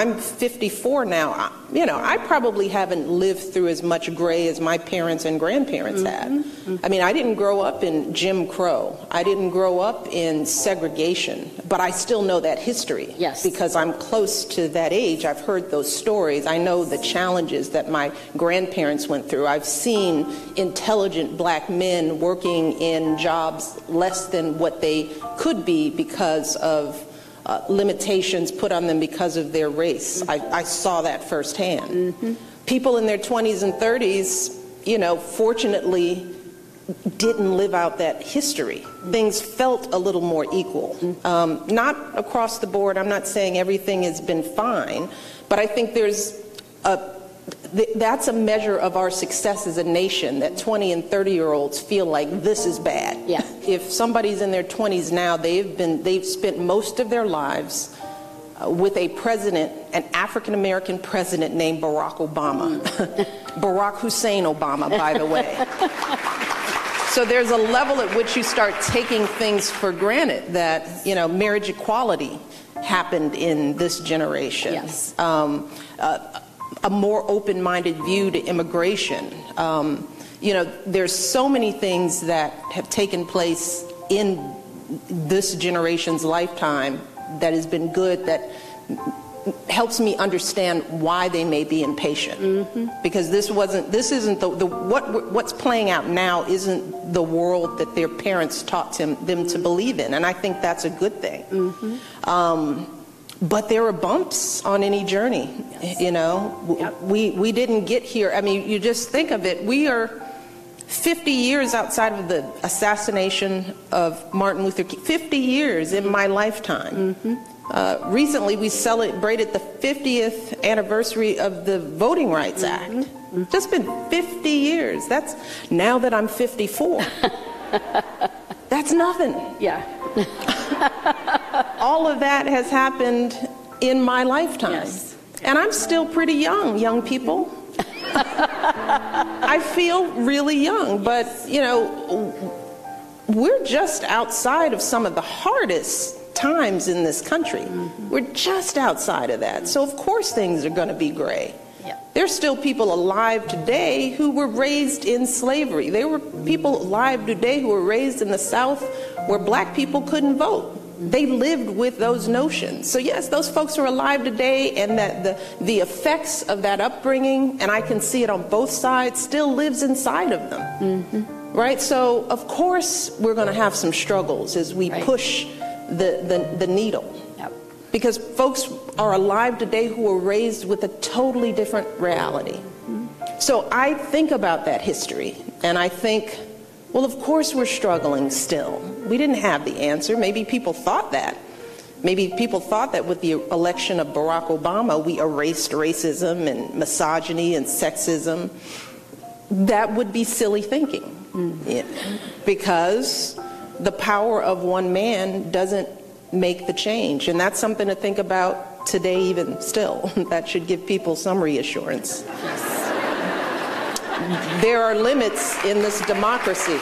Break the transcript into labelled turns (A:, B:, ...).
A: I'm 54 now. You know, I probably haven't lived through as much gray as my parents and grandparents had. I mean, I didn't grow up in Jim Crow. I didn't grow up in segregation, but I still know that history.
B: Yes.
A: Because I'm close to that age. I've heard those stories. I know the challenges that my grandparents went through. I've seen intelligent black men working in jobs less than what they could be because of limitations put on them because of their race. I saw that firsthand. People in their 20s and 30s, you know, fortunately didn't live out that history. Things felt a little more equal. Not across the board. I'm not saying everything has been fine, but I think that's a measure of our success as a nation, that 20 and 30-year-olds feel like this is bad.
B: Yeah.
A: If somebody's in their 20s now, they've spent most of their lives with a president, an African-American president named Barack Obama. Barack Hussein Obama, by the way. So there's a level at which you start taking things for granted that, you know, marriage equality happened in this generation.
B: Yes.
A: A more open-minded view to immigration. You know, there's so many things that have taken place in this generation's lifetime that has been good, that helps me understand why they may be impatient. Because this isn't what's playing out now isn't the world that their parents taught them to believe in, and I think that's a good thing. But there are bumps on any journey, you know.
B: Yep.
A: We didn't get here. I mean, you just think of it. We are 50 years outside of the assassination of Martin Luther King. 50 years in my lifetime. Recently, we celebrated the 50th anniversary of the Voting Rights Act. Just been 50 years. That's now that I'm 54. That's nothing.
B: Yeah.
A: All of that has happened in my lifetime.
B: Yes.
A: And I'm still pretty young people. I feel really young, but, you know, we're just outside of some of the hardest times in this country. We're just outside of that. So, of course, things are going to be gray.
B: Yeah.
A: There's still people alive today who were raised in slavery. There were people alive today who were raised in the South where black people couldn't vote. They lived with those notions. So yes, those folks are alive today, and that the effects of that upbringing, and I can see it on both sides, still lives inside of them. Right? So of course we're going to have some struggles as we push the needle. Because folks are alive today who were raised with a totally different reality. So I think about that history, and I think, well, of course we're struggling still. We didn't have the answer. Maybe people thought that. Maybe people thought that with the election of Barack Obama, we erased racism and misogyny and sexism. That would be silly thinking. Yeah. Because the power of one man doesn't make the change. And that's something to think about today even still. That should give people some reassurance. There are limits in this democracy.